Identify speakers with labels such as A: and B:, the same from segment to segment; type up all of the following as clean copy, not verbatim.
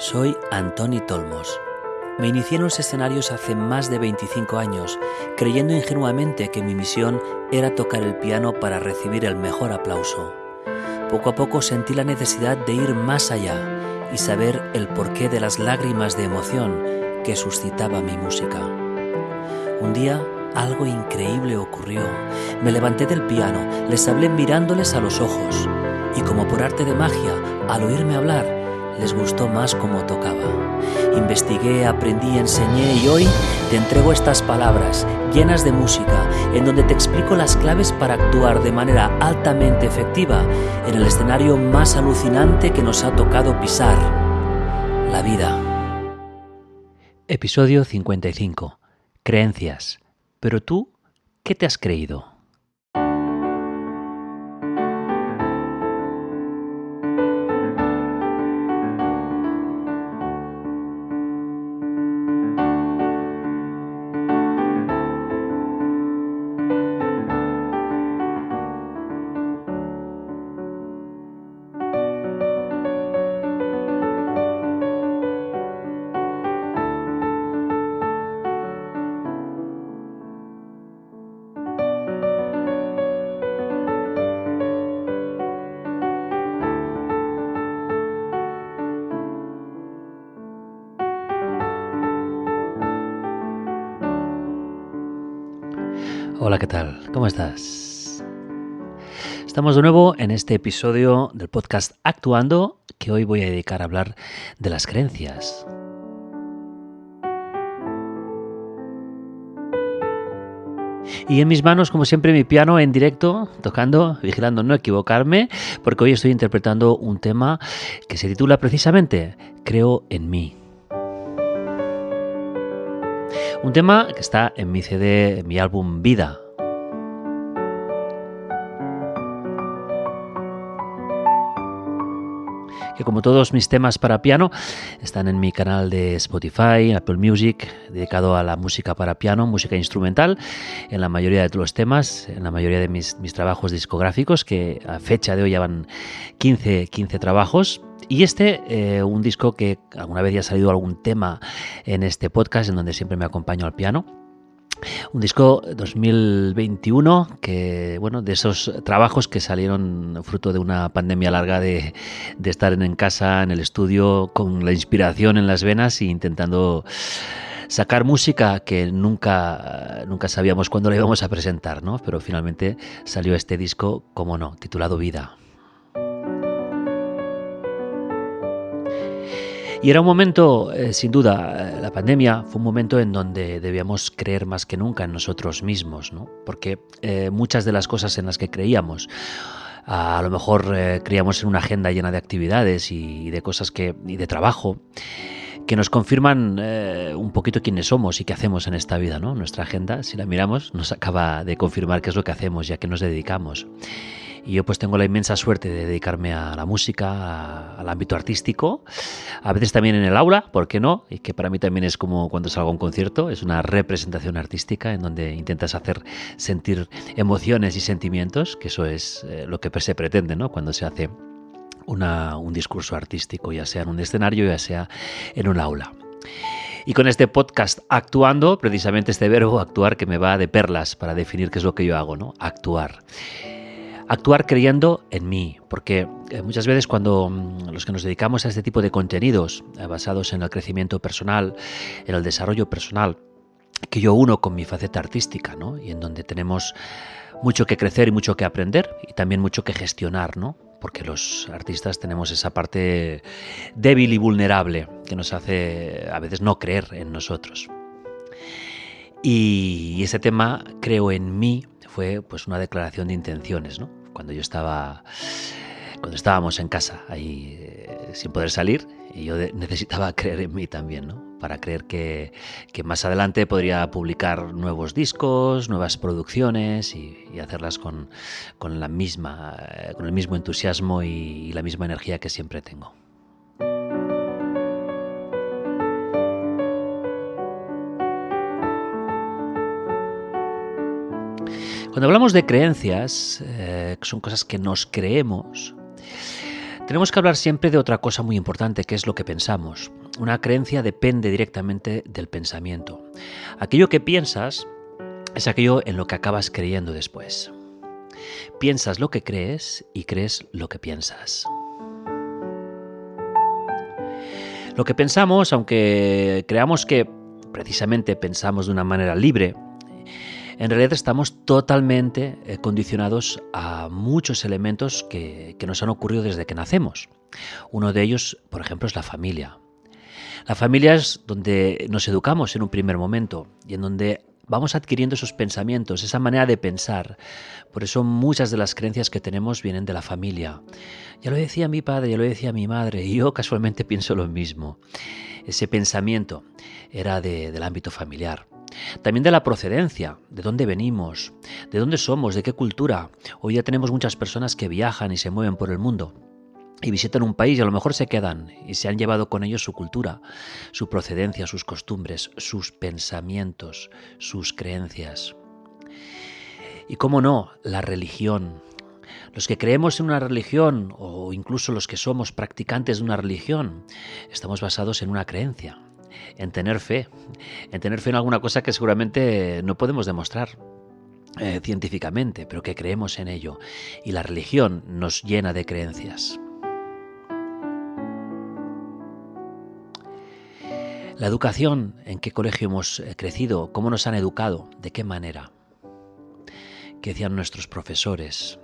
A: Soy Antoni Tolmos. Me inicié en los escenarios hace más de 25 años, creyendo ingenuamente que mi misión era tocar el piano para recibir el mejor aplauso. Poco a poco sentí la necesidad de ir más allá y saber el porqué de las lágrimas de emoción que suscitaba mi música. Un día, algo increíble ocurrió. Me levanté del piano, les hablé mirándoles a los ojos, y como por arte de magia, al oírme hablar, les gustó más cómo tocaba. Investigué, aprendí, enseñé y hoy te entrego estas palabras llenas de música en donde te explico las claves para actuar de manera altamente efectiva en el escenario más alucinante que nos ha tocado pisar, la vida. Episodio 55. Creencias. Pero tú, ¿qué te has creído? Hola, ¿qué tal? ¿Cómo estás? Estamos de nuevo en este episodio del podcast Actuando, que hoy voy a dedicar a hablar de las creencias. Y en mis manos, como siempre, mi piano en directo, tocando, vigilando no equivocarme, porque hoy estoy interpretando un tema que se titula precisamente Creo en mí. Un tema que está en mi CD, en mi álbum Vida. Que como todos mis temas para piano están en mi canal de Spotify, Apple Music, dedicado a la música para piano, música instrumental, en la mayoría de los temas, en la mayoría de mis trabajos discográficos, que a fecha de hoy ya van 15 trabajos. Y un disco que alguna vez ya ha salido algún tema en este podcast, en donde siempre me acompaño al piano. Un disco 2021 que, bueno, de esos trabajos que salieron fruto de una pandemia larga de estar en casa, en el estudio, con la inspiración en las venas e intentando sacar música que nunca sabíamos cuándo la íbamos a presentar, ¿no? Pero finalmente salió este disco, como no, titulado Vida. Y era un momento, sin duda, la pandemia fue un momento en donde debíamos creer más que nunca en nosotros mismos, ¿no? Porque muchas de las cosas en las que creíamos, a lo mejor creíamos en una agenda llena de actividades y de cosas y de trabajo, que nos confirman un poquito quiénes somos y qué hacemos en esta vida, ¿no? Nuestra agenda, si la miramos, nos acaba de confirmar qué es lo que hacemos y a qué nos dedicamos. Y yo pues tengo la inmensa suerte de dedicarme a la música, al ámbito artístico, a veces también en el aula, ¿por qué no? Y que para mí también es como cuando salgo a un concierto, es una representación artística en donde intentas hacer sentir emociones y sentimientos, que eso es lo que se pretende, ¿no? Cuando se hace un discurso artístico, ya sea en un escenario, ya sea en un aula. Y con este podcast Actuando, precisamente este verbo actuar que me va de perlas para definir qué es lo que yo hago, ¿no? Actuar. Actuar creyendo en mí, porque muchas veces cuando los que nos dedicamos a este tipo de contenidos basados en el crecimiento personal, en el desarrollo personal, que yo uno con mi faceta artística, ¿no? Y en donde tenemos mucho que crecer y mucho que aprender y también mucho que gestionar, ¿no? Porque los artistas tenemos esa parte débil y vulnerable que nos hace a veces no creer en nosotros. Y ese tema, creo en mí, fue pues una declaración de intenciones, ¿no? Cuando estábamos en casa, ahí sin poder salir, y yo necesitaba creer en mí también, ¿no? Para creer que más adelante podría publicar nuevos discos, nuevas producciones y hacerlas con el mismo entusiasmo y la misma energía que siempre tengo. Cuando hablamos de creencias, que son cosas que nos creemos, tenemos que hablar siempre de otra cosa muy importante, que es lo que pensamos. Una creencia depende directamente del pensamiento. Aquello que piensas es aquello en lo que acabas creyendo después. Piensas lo que crees y crees lo que piensas. Lo que pensamos, aunque creamos que precisamente pensamos de una manera libre, en realidad estamos totalmente condicionados a muchos elementos que nos han ocurrido desde que nacemos. Uno de ellos, por ejemplo, es la familia. La familia es donde nos educamos en un primer momento y en donde vamos adquiriendo esos pensamientos, esa manera de pensar. Por eso muchas de las creencias que tenemos vienen de la familia. Ya lo decía mi padre, ya lo decía mi madre, y yo casualmente pienso lo mismo. Ese pensamiento era del ámbito familiar. También de la procedencia, de dónde venimos, de dónde somos, de qué cultura. Hoy ya tenemos muchas personas que viajan y se mueven por el mundo y visitan un país y a lo mejor se quedan y se han llevado con ellos su cultura, su procedencia, sus costumbres, sus pensamientos, sus creencias. Y cómo no, la religión. Los que creemos en una religión o incluso los que somos practicantes de una religión, estamos basados en una creencia. En tener fe en alguna cosa que seguramente no podemos demostrar científicamente, pero que creemos en ello. Y la religión nos llena de creencias. La educación, ¿en qué colegio hemos crecido? ¿Cómo nos han educado? ¿De qué manera? ¿Qué decían nuestros profesores?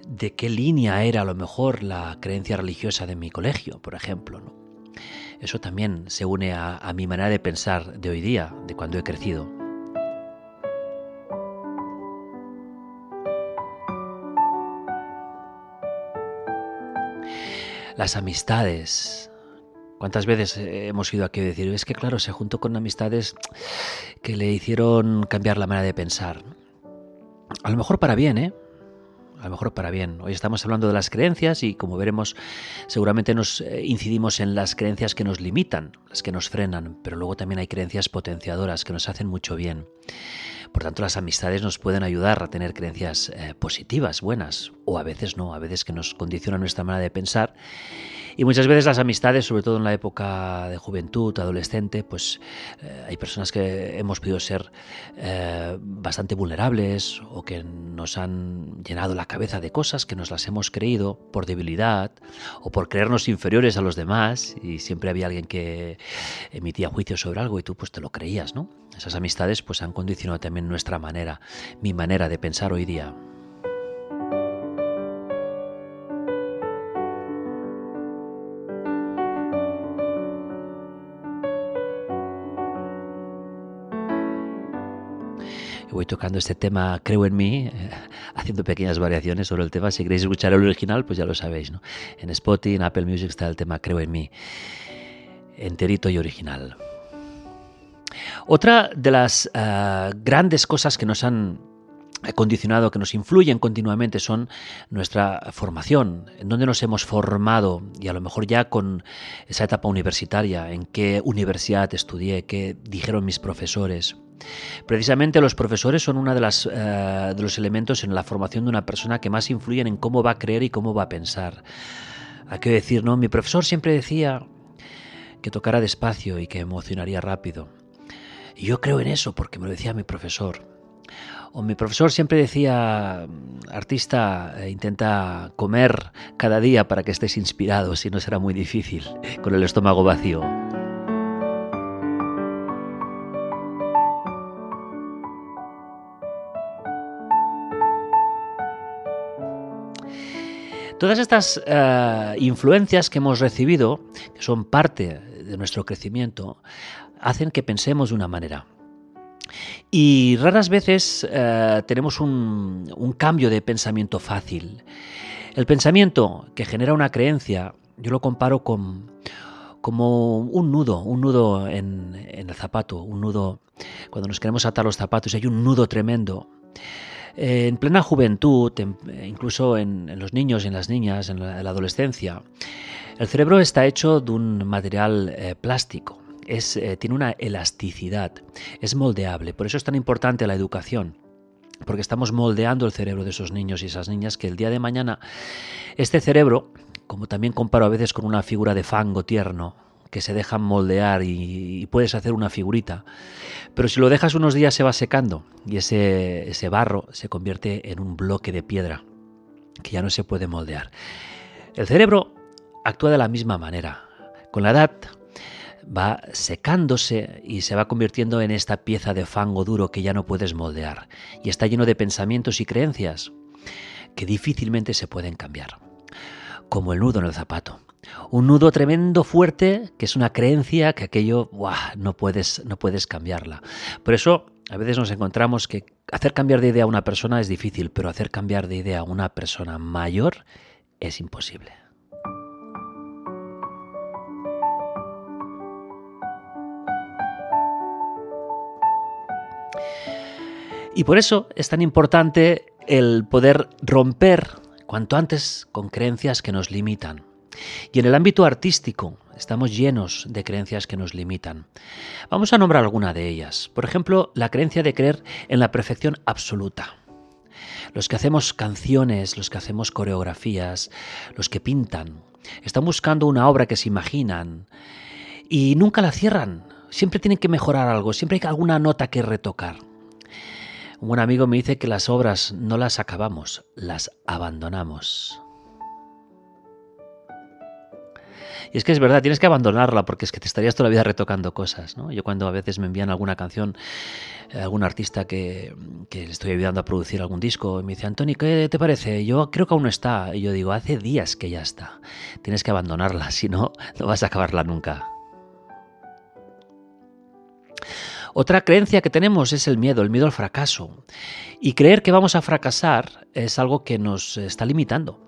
A: ¿De qué línea era a lo mejor la creencia religiosa de mi colegio, por ejemplo, ¿no? Eso también se une a mi manera de pensar de hoy día, de cuando he crecido. Las amistades. ¿Cuántas veces hemos ido aquí a decir, es que claro, se juntó con amistades que le hicieron cambiar la manera de pensar? A lo mejor para bien, ¿eh? A lo mejor para bien. Hoy estamos hablando de las creencias y, como veremos, seguramente nos incidimos en las creencias que nos limitan, las que nos frenan, pero luego también hay creencias potenciadoras que nos hacen mucho bien. Por tanto, las amistades nos pueden ayudar a tener creencias positivas, buenas, o a veces no, a veces que nos condicionan nuestra manera de pensar. Y muchas veces las amistades, sobre todo en la época de juventud, adolescente, pues hay personas que hemos podido ser bastante vulnerables o que nos han llenado la cabeza de cosas que nos las hemos creído por debilidad o por creernos inferiores a los demás, y siempre había alguien que emitía juicios sobre algo y tú pues te lo creías, ¿no? Esas amistades pues han condicionado también mi manera de pensar hoy día. Voy tocando este tema, creo en mí, haciendo pequeñas variaciones sobre el tema. Si queréis escuchar el original, pues ya lo sabéis, ¿no? En Spotify, en Apple Music está el tema Creo en mí, enterito y original. Otra de las grandes cosas que nos han condicionado, que nos influyen continuamente, son nuestra formación, en dónde nos hemos formado, y a lo mejor ya con esa etapa universitaria, en qué universidad estudié, qué dijeron mis profesores. Precisamente los profesores son uno de los elementos en la formación de una persona que más influyen en cómo va a creer y cómo va a pensar. Hay que decir, ¿no? Mi profesor siempre decía que tocara despacio y que emocionaría rápido. Y yo creo en eso porque me lo decía mi profesor. O mi profesor siempre decía, artista, intenta comer cada día para que estés inspirado, si no será muy difícil con el estómago vacío. Todas estas influencias que hemos recibido, que son parte de nuestro crecimiento, hacen que pensemos de una manera. Y raras veces tenemos un cambio de pensamiento fácil. El pensamiento que genera una creencia, yo lo comparo como un nudo en el zapato, un nudo cuando nos queremos atar los zapatos, hay un nudo tremendo. En plena juventud, incluso en los niños y en las niñas, en la adolescencia, el cerebro está hecho de un material plástico. Tiene una elasticidad, es moldeable. Por eso es tan importante la educación, porque estamos moldeando el cerebro de esos niños y esas niñas, que el día de mañana este cerebro, como también comparo a veces con una figura de fango tierno, que se dejan moldear y puedes hacer una figurita. Pero si lo dejas unos días se va secando y ese barro se convierte en un bloque de piedra que ya no se puede moldear. El cerebro actúa de la misma manera. Con la edad va secándose y se va convirtiendo en esta pieza de fango duro que ya no puedes moldear. Y está lleno de pensamientos y creencias que difícilmente se pueden cambiar. Como el nudo en el zapato. Un nudo tremendo, fuerte, que es una creencia que aquello, no puedes cambiarla. Por eso, a veces nos encontramos que hacer cambiar de idea a una persona es difícil, pero hacer cambiar de idea a una persona mayor es imposible. Y por eso es tan importante el poder romper cuanto antes con creencias que nos limitan. Y en el ámbito artístico estamos llenos de creencias que nos limitan. Vamos a nombrar alguna de ellas. Por ejemplo, la creencia de creer en la perfección absoluta. Los que hacemos canciones, los que hacemos coreografías, los que pintan, están buscando una obra que se imaginan y nunca la cierran. Siempre tienen que mejorar algo, siempre hay alguna nota que retocar. Un buen amigo me dice que las obras no las acabamos, las abandonamos. Y es que es verdad, tienes que abandonarla porque es que te estarías toda la vida retocando cosas, ¿no? Yo cuando a veces me envían alguna canción, algún artista que le estoy ayudando a producir algún disco, y me dice, Antoni, ¿qué te parece? Yo creo que aún no está. Y yo digo, hace días que ya está. Tienes que abandonarla, si no, no vas a acabarla nunca. Otra creencia que tenemos es el miedo al fracaso. Y creer que vamos a fracasar es algo que nos está limitando.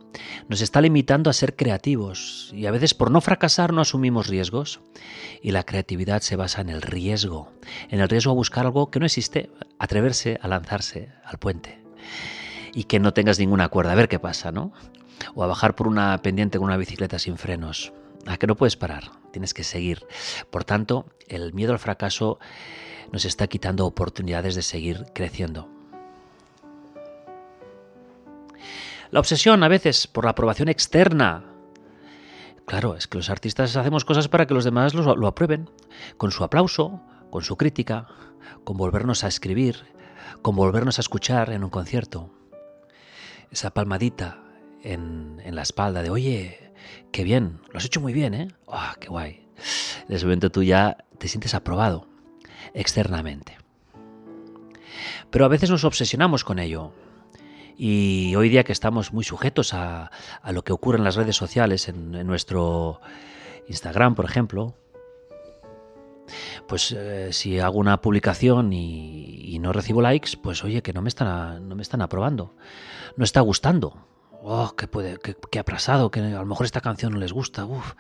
A: Nos está limitando a ser creativos y a veces por no fracasar no asumimos riesgos. Y la creatividad se basa en el riesgo a buscar algo que no existe, atreverse a lanzarse al puente y que no tengas ninguna cuerda, a ver qué pasa, ¿no? O a bajar por una pendiente con una bicicleta sin frenos. A que no puedes parar, tienes que seguir. Por tanto, el miedo al fracaso nos está quitando oportunidades de seguir creciendo. La obsesión a veces por la aprobación externa. Claro, es que los artistas hacemos cosas para que los demás lo aprueben, con su aplauso, con su crítica, con volvernos a escribir, con volvernos a escuchar en un concierto. Esa palmadita en la espalda de, oye, qué bien, lo has hecho muy bien, ¿eh? ¡Ah, qué guay! En ese momento tú ya te sientes aprobado externamente. Pero a veces nos obsesionamos con ello. Y hoy día que estamos muy sujetos a lo que ocurre en las redes sociales, en nuestro Instagram, por ejemplo, pues si hago una publicación y no recibo likes, pues oye, que no me están aprobando, no está gustando. Oh, qué atrasado, que a lo mejor esta canción no les gusta. Uf.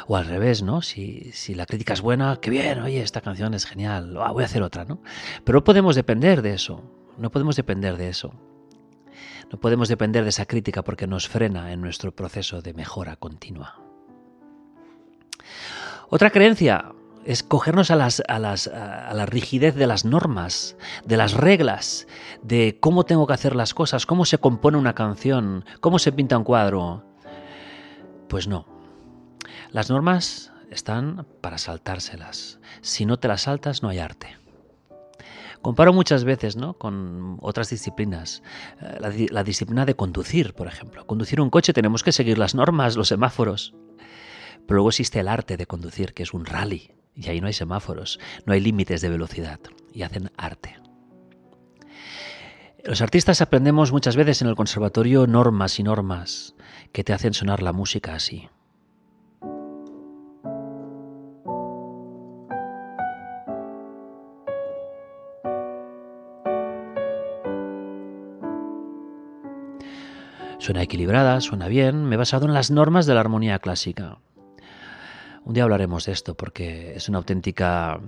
A: O al revés, ¿no? Si la crítica es buena, qué bien, oye, esta canción es genial, voy a hacer otra, ¿no? Pero no podemos depender de eso, no podemos depender de eso. No podemos depender de esa crítica porque nos frena en nuestro proceso de mejora continua. Otra creencia es cogernos a la rigidez de las normas, de las reglas, de cómo tengo que hacer las cosas, cómo se compone una canción, cómo se pinta un cuadro. Pues no. Las normas están para saltárselas. Si no te las saltas, no hay arte. Comparo muchas veces, ¿no?, con otras disciplinas. La disciplina de conducir, por ejemplo. Conducir un coche tenemos que seguir las normas, los semáforos. Pero luego existe el arte de conducir, que es un rally. Y ahí no hay semáforos, no hay límites de velocidad. Y hacen arte. Los artistas aprendemos muchas veces en el conservatorio normas y normas que te hacen sonar la música así. Suena equilibrada, suena bien, me he basado en las normas de la armonía clásica. Un día hablaremos de esto porque es una auténtica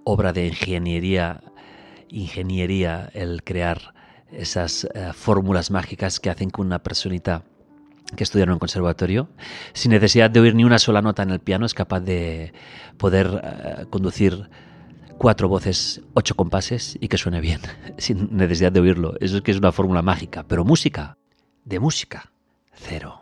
A: obra de ingeniería el crear esas fórmulas mágicas que hacen que una personita que estudia en un conservatorio, sin necesidad de oír ni una sola nota en el piano, es capaz de poder conducir 4 voces, 8 compases y que suene bien, sin necesidad de oírlo. Eso es que es una fórmula mágica, pero música, de música, cero.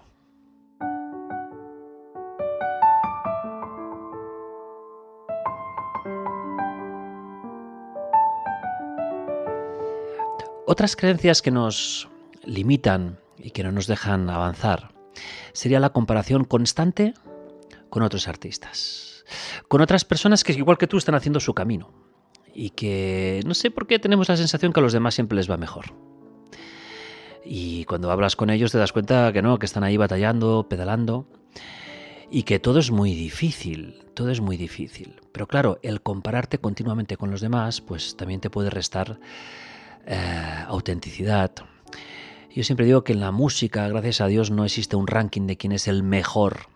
A: Otras creencias que nos limitan y que no nos dejan avanzar sería la comparación constante con otros artistas, con otras personas que igual que tú están haciendo su camino y que no sé por qué tenemos la sensación que a los demás siempre les va mejor. Y cuando hablas con ellos te das cuenta que no, que están ahí batallando, pedalando y que todo es muy difícil, todo es muy difícil. Pero claro, el compararte continuamente con los demás pues también te puede restar autenticidad. Yo siempre digo que en la música, gracias a Dios, no existe un ranking de quién es el mejor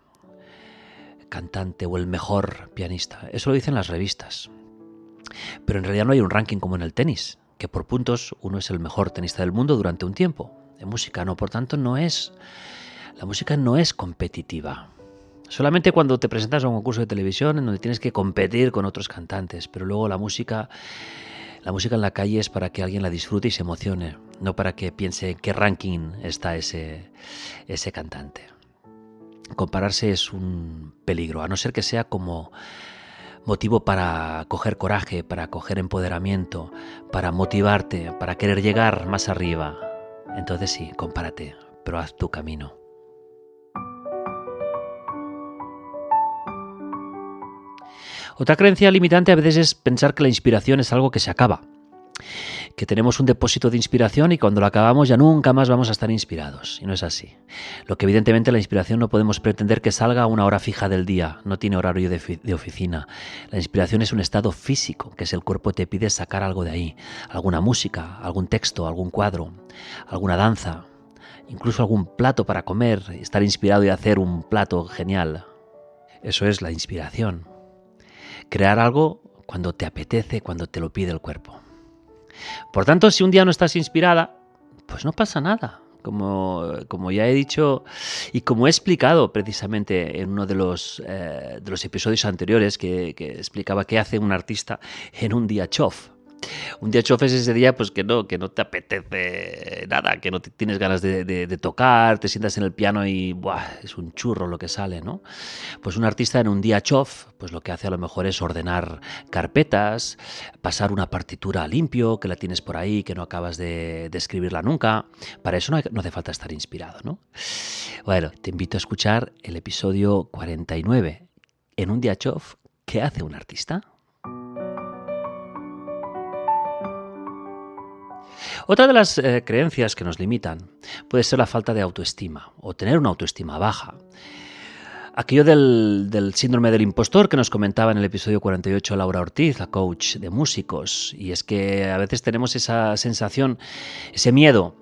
A: cantante o el mejor pianista. Eso lo dicen las revistas. Pero en realidad no hay un ranking como en el tenis, que por puntos uno es el mejor tenista del mundo durante un tiempo. En música no, por tanto la música no es competitiva. Solamente cuando te presentas a un concurso de televisión en donde tienes que competir con otros cantantes, pero luego la música en la calle es para que alguien la disfrute y se emocione, no para que piense en qué ranking está ese cantante. Compararse es un peligro, a no ser que sea como motivo para coger coraje, para coger empoderamiento, para motivarte, para querer llegar más arriba. Entonces sí, compárate, pero haz tu camino. Otra creencia limitante a veces es pensar que la inspiración es algo que se acaba, que tenemos un depósito de inspiración y cuando lo acabamos ya nunca más vamos a estar inspirados. Y no es así. Lo que evidentemente la inspiración no podemos pretender que salga a una hora fija del día, no tiene horario de oficina. La inspiración es un estado físico, que es el cuerpo te pide sacar algo de ahí, alguna música, algún texto, algún cuadro, alguna danza, incluso algún plato para comer, estar inspirado y hacer un plato genial. Eso es la inspiración. Crear algo cuando te apetece, cuando te lo pide el cuerpo. Por tanto, si un día no estás inspirada, pues no pasa nada. Como ya he dicho y como he explicado precisamente en uno de los episodios anteriores que explicaba qué hace un artista en un día chof. Un día chof es ese día pues que no te apetece nada, que no tienes ganas de tocar, te sientas en el piano y ¡buah!, es un churro lo que sale, ¿no? Pues un artista en un día chof, pues lo que hace a lo mejor es ordenar carpetas, pasar una partitura limpio, que la tienes por ahí, que no acabas de escribirla nunca. Para eso no hace falta estar inspirado, ¿no? Bueno, te invito a escuchar el episodio 49. En un día chof, ¿qué hace un artista? Otra de las creencias que nos limitan puede ser la falta de autoestima o tener una autoestima baja. Aquello del síndrome del impostor que nos comentaba en el episodio 48 Laura Ortiz, la coach de músicos, y es que a veces tenemos esa sensación, ese miedo,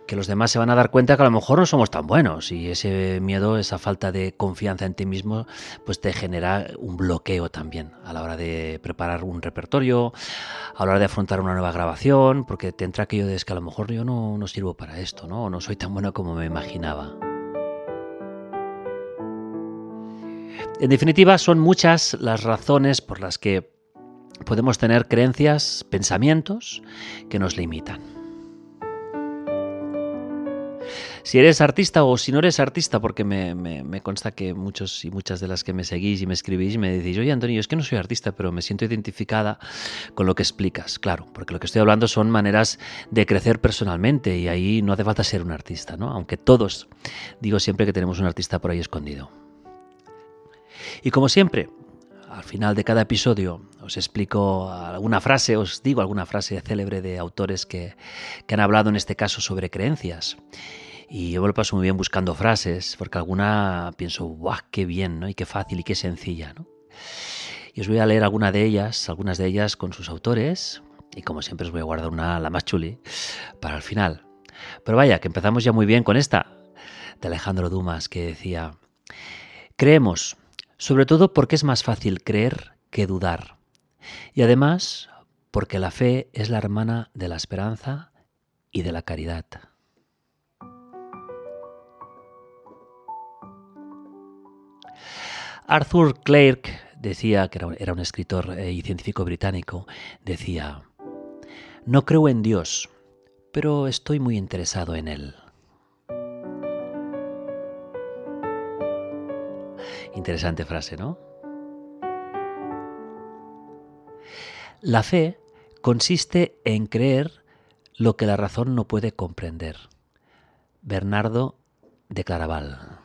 A: que los demás se van a dar cuenta que a lo mejor no somos tan buenos y ese miedo, esa falta de confianza en ti mismo, pues te genera un bloqueo también a la hora de preparar un repertorio, a la hora de afrontar una nueva grabación, porque te entra aquello de es que a lo mejor yo no sirvo para esto, ¿no? O no soy tan bueno como me imaginaba. En definitiva, son muchas las razones por las que podemos tener creencias, pensamientos que nos limitan. Si eres artista o si no eres artista, porque me consta que muchos y muchas de las que me seguís y me escribís me decís, oye Antonio, es que no soy artista, pero me siento identificada con lo que explicas. Claro, porque lo que estoy hablando son maneras de crecer personalmente y ahí no hace falta ser un artista, ¿no? Aunque todos, digo siempre que tenemos un artista por ahí escondido. Y como siempre, al final de cada episodio os explico alguna frase, os digo alguna frase célebre de autores que han hablado en este caso sobre creencias. Y yo me lo paso muy bien buscando frases, porque alguna pienso, ¡guau, qué bien!, ¿no? Y qué fácil y qué sencilla, ¿no? Y os voy a leer algunas de ellas con sus autores, y como siempre os voy a guardar la más chuli, para el final. Pero vaya, que empezamos ya muy bien con esta, de Alejandro Dumas, que decía, creemos, sobre todo porque es más fácil creer que dudar. Y además, porque la fe es la hermana de la esperanza y de la caridad. Arthur Clarke decía, que era un escritor y científico británico, decía, no creo en Dios, pero estoy muy interesado en él. Interesante frase, ¿no? La fe consiste en creer lo que la razón no puede comprender. Bernardo de Claraval.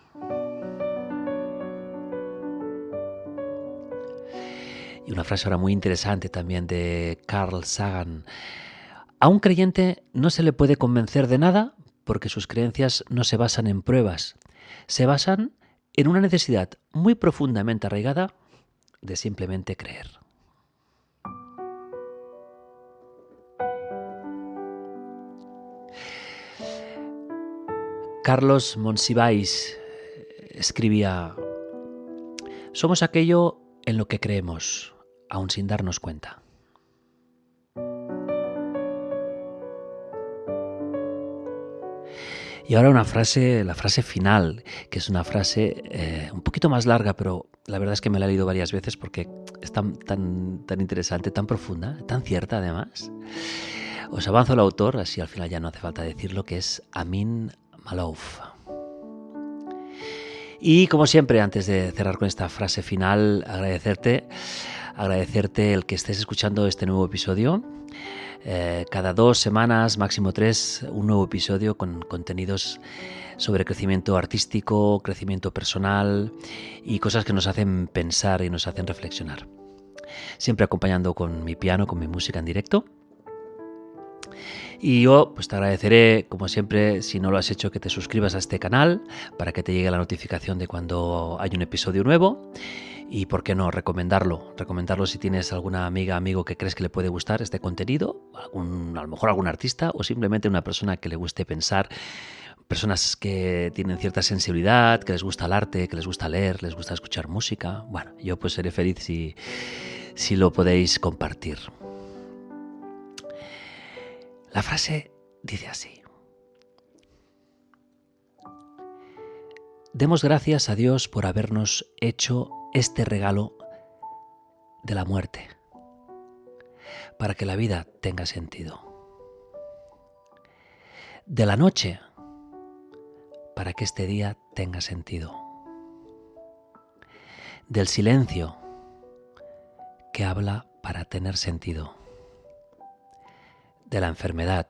A: Y una frase ahora muy interesante también de Carl Sagan. A un creyente no se le puede convencer de nada porque sus creencias no se basan en pruebas. Se basan en una necesidad muy profundamente arraigada de simplemente creer. Carlos Monsiváis escribía: somos aquello en lo que creemos, aun sin darnos cuenta. Y ahora la frase final, que es una frase un poquito más larga, pero la verdad es que me la he leído varias veces porque es tan interesante, tan profunda, tan cierta además. Os avanzo el autor, así al final ya no hace falta decirlo, que es Amin Maalouf. Y como siempre, antes de cerrar con esta frase final, agradecerte el que estés escuchando este nuevo episodio. Cada 2 semanas, máximo 3, un nuevo episodio con contenidos sobre crecimiento artístico, crecimiento personal y cosas que nos hacen pensar y nos hacen reflexionar. Siempre acompañando con mi piano, con mi música en directo. Y yo pues te agradeceré, como siempre, si no lo has hecho, que te suscribas a este canal para que te llegue la notificación de cuando hay un episodio nuevo. Y por qué no, recomendarlo si tienes alguna amiga, amigo que crees que le puede gustar este contenido, a lo mejor algún artista o simplemente una persona que le guste pensar, personas que tienen cierta sensibilidad, que les gusta el arte, que les gusta leer, les gusta escuchar música. Bueno, yo pues seré feliz si lo podéis compartir. La frase dice así: demos gracias a Dios por habernos hecho este regalo de la muerte, para que la vida tenga sentido. De la noche, para que este día tenga sentido. Del silencio, que habla para tener sentido. De la enfermedad,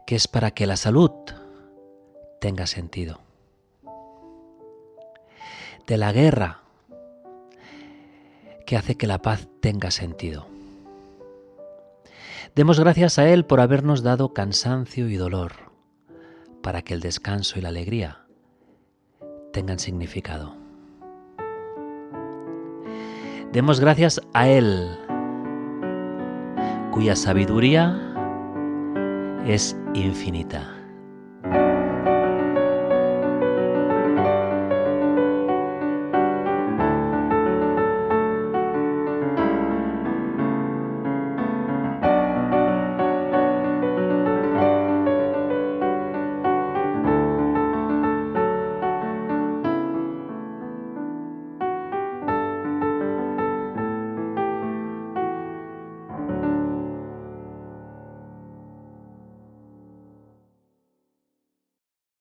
A: que es para que la salud tenga sentido. De la guerra, que hace que la paz tenga sentido. Demos gracias a Él por habernos dado cansancio y dolor, para que el descanso y la alegría tengan significado. Demos gracias a Él, cuya sabiduría es infinita.